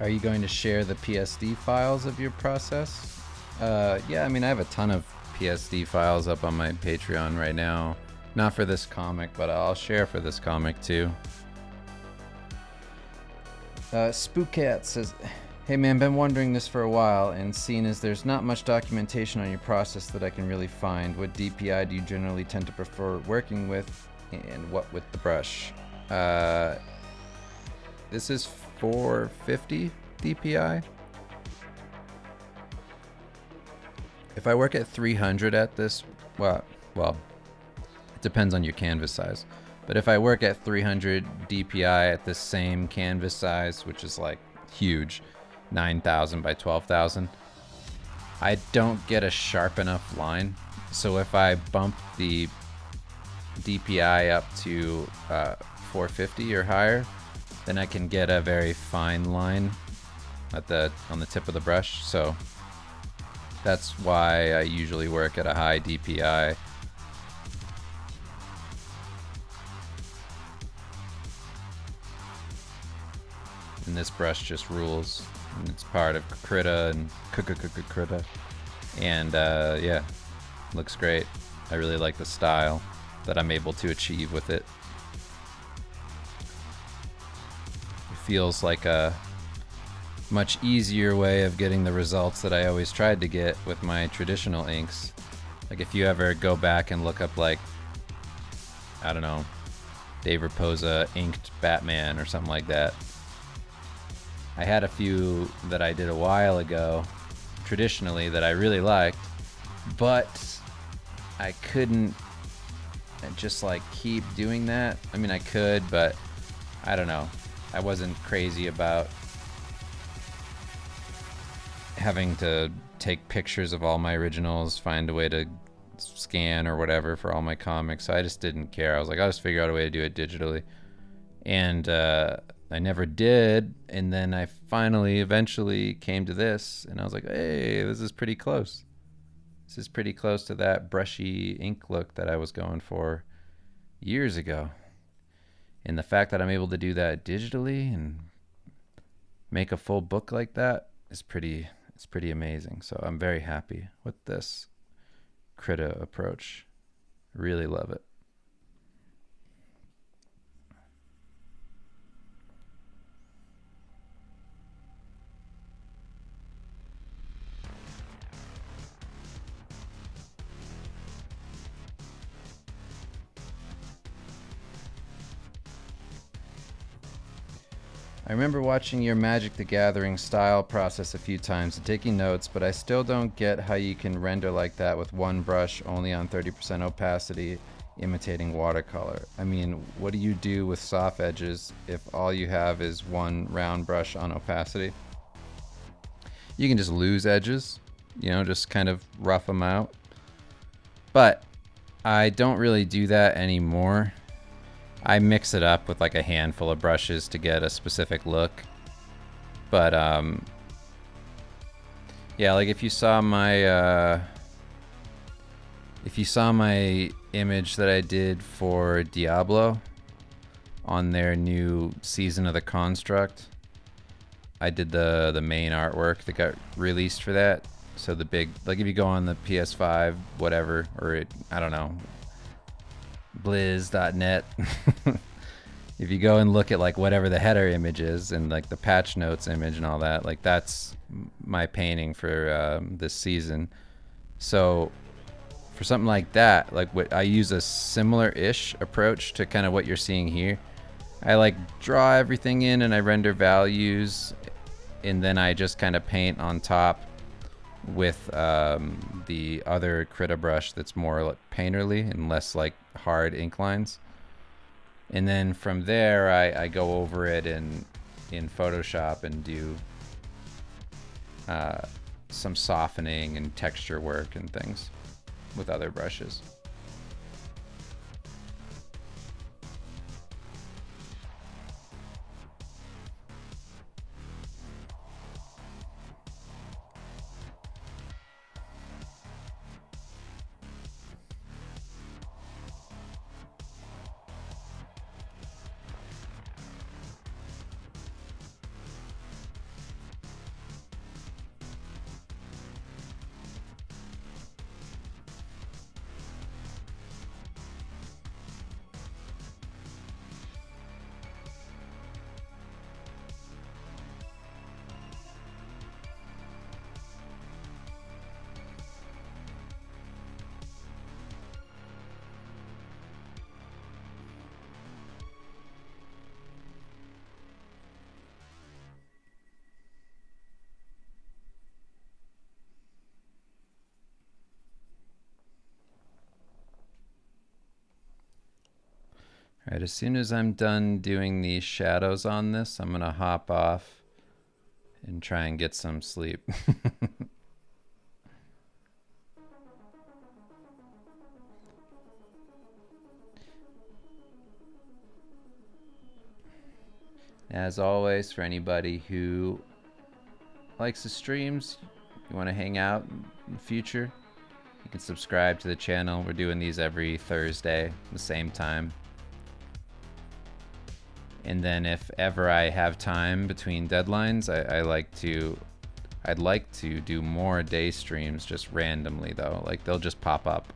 Are you going to share the PSD files of your process? Yeah, I mean, I have a ton of PSD files up on my Patreon right now. Not for this comic, but I'll share for this comic too. Spookcat says, hey man, been wondering this for a while, and seeing as there's not much documentation on your process that I can really find, what DPI do you generally tend to prefer working with, and what with the brush? This is 450 DPI. If I work at 300 at this, well, it depends on your canvas size. But if I work at 300 DPI at the same canvas size, which is like huge, 9,000 by 12,000, I don't get a sharp enough line. So if I bump the DPI up to 450 or higher, then I can get a very fine line on the tip of the brush. So that's why I usually work at a high DPI. And this brush just rules. And it's part of Krita and Krita. And yeah, looks great. I really like the style that I'm able to achieve with it. It feels like a much easier way of getting the results that I always tried to get with my traditional inks. Like if you ever go back and look up, like, I don't know, Dave Raposa inked Batman or something like that. I had a few that I did a while ago traditionally that I really liked, but I couldn't just like keep doing that. I mean, I could, but I don't know. I wasn't crazy about having to take pictures of all my originals, find a way to scan or whatever for all my comics. So I just didn't care. I was like, I'll just figure out a way to do it digitally. And I never did. And then I finally, eventually came to this, and I was like, hey, this is pretty close. This is pretty close to that brushy ink look that I was going for years ago. And the fact that I'm able to do that digitally and make a full book like that is pretty amazing. So I'm very happy with this Krita approach. Really love it. I remember watching your Magic the Gathering style process a few times and taking notes, but I still don't get how you can render like that with one brush only on 30% opacity, imitating watercolor. I mean, what do you do with soft edges if all you have is one round brush on opacity? You can just lose edges, you know, just kind of rough them out. But I don't really do that anymore. I mix it up with like a handful of brushes to get a specific look. But yeah, like if you saw my image that I did for Diablo on their new Season of the Construct, I did the main artwork that got released for that. So the big, like if you go on the PS5, whatever, or I don't know, blizz.net, if you go and look at like whatever the header image is and like the patch notes image and all that, like that's my painting for this season. So for something like that, like what I use a similar-ish approach to kind of what you're seeing here. I like draw everything in and I render values, and then I just kind of paint on top with the other Krita brush that's more like painterly and less like hard ink lines. And then from there I go over it in Photoshop and do some softening and texture work and things with other brushes. All right, as soon as I'm done doing these shadows on this, I'm gonna hop off and try and get some sleep. As always, for anybody who likes the streams, you want to hang out in the future, you can subscribe to the channel. We're doing these every Thursday, the same time. And then if ever I have time between deadlines, I'd like to do more day streams just randomly though. Like they'll just pop up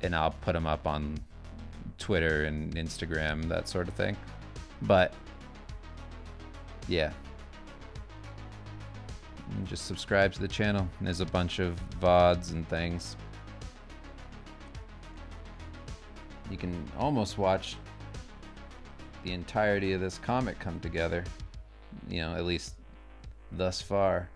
and I'll put them up on Twitter and Instagram, that sort of thing. But yeah, and just subscribe to the channel. There's a bunch of VODs and things. You can almost watch the entirety of this comic come together, you know, at least thus far.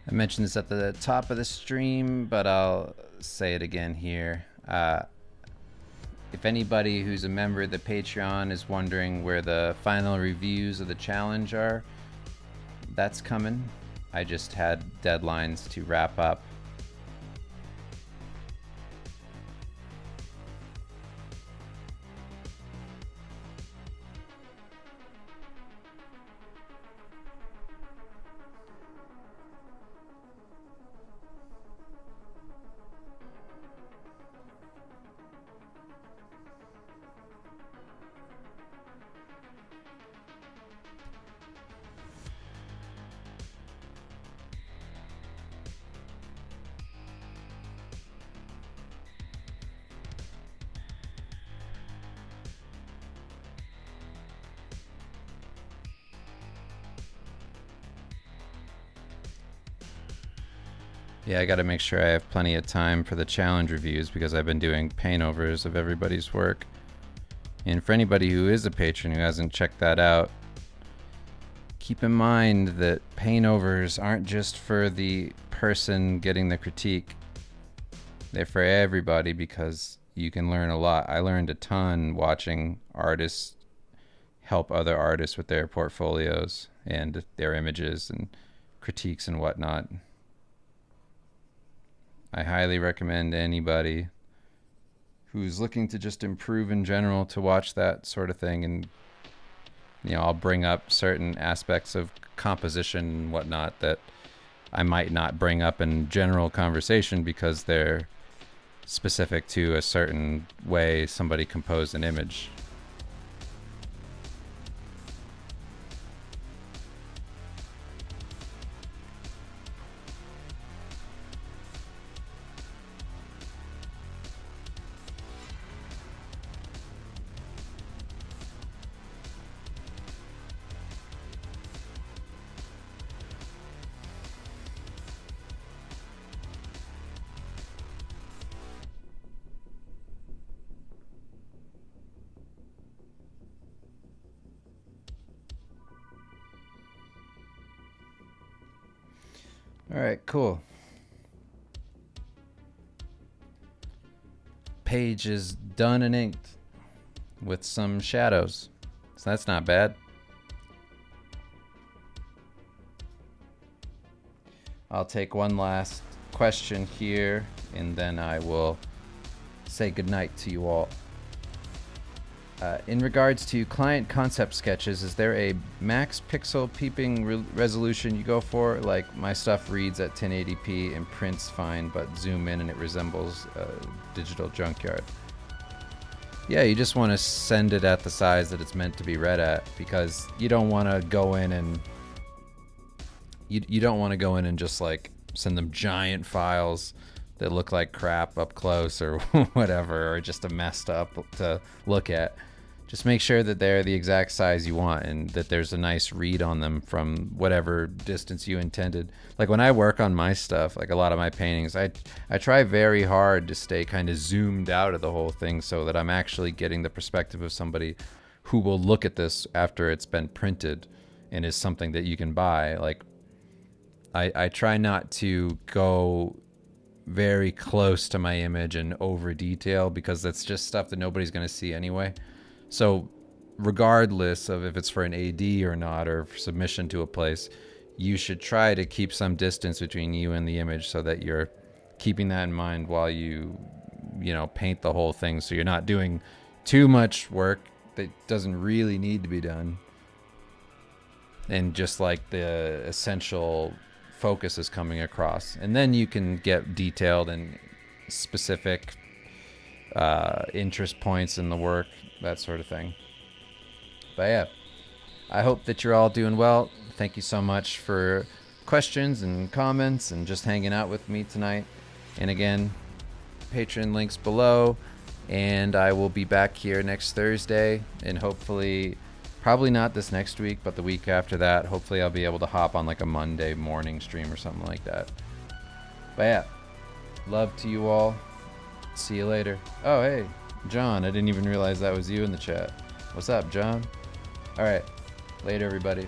I mentioned this at the top of the stream, but I'll say it again here. If anybody who's a member of the Patreon is wondering where the final reviews of the challenge are, that's coming. I just had deadlines to wrap up. Yeah, I got to make sure I have plenty of time for the challenge reviews because I've been doing paint-overs of everybody's work. And for anybody who is a patron who hasn't checked that out, keep in mind that paint-overs aren't just for the person getting the critique. They're for everybody because you can learn a lot. I learned a ton watching artists help other artists with their portfolios and their images and critiques and whatnot. I highly recommend anybody who's looking to just improve in general to watch that sort of thing. And, you know, I'll bring up certain aspects of composition and whatnot that I might not bring up in general conversation because they're specific to a certain way somebody composed an image. All right, cool. Page is done and inked with some shadows, so that's not bad. I'll take one last question here, and then I will say goodnight to you all. In regards to client concept sketches, is there a max pixel peeping resolution you go for? Like, my stuff reads at 1080p and prints fine, but zoom in and it resembles a digital junkyard. Yeah, you just want to send it at the size that it's meant to be read at, because you don't want to go in and you don't want to go in and just like send them giant files that look like crap up close or whatever, or just a messed up to look at. Just make sure that they're the exact size you want and that there's a nice read on them from whatever distance you intended. Like when I work on my stuff, like a lot of my paintings, I try very hard to stay kind of zoomed out of the whole thing so that I'm actually getting the perspective of somebody who will look at this after it's been printed and is something that you can buy. Like I try not to go very close to my image and over detail, because that's just stuff that nobody's going to see anyway. So regardless of if it's for an AD or not, or for submission to a place, you should try to keep some distance between you and the image so that you're keeping that in mind while you paint the whole thing, so you're not doing too much work that doesn't really need to be done, and just like the essential focus is coming across. And then you can get detailed and specific interest points in the work, that sort of thing. But yeah, I hope that you're all doing well. Thank you so much for questions and comments and just hanging out with me tonight. And again, Patreon links below, and I will be back here next Thursday, and hopefully, probably not this next week, but the week after that, hopefully I'll be able to hop on like a Monday morning stream or something like that. But yeah, love to you all. See you later. Oh, hey, John, I didn't even realize that was you in the chat. What's up, John? All right, later, everybody.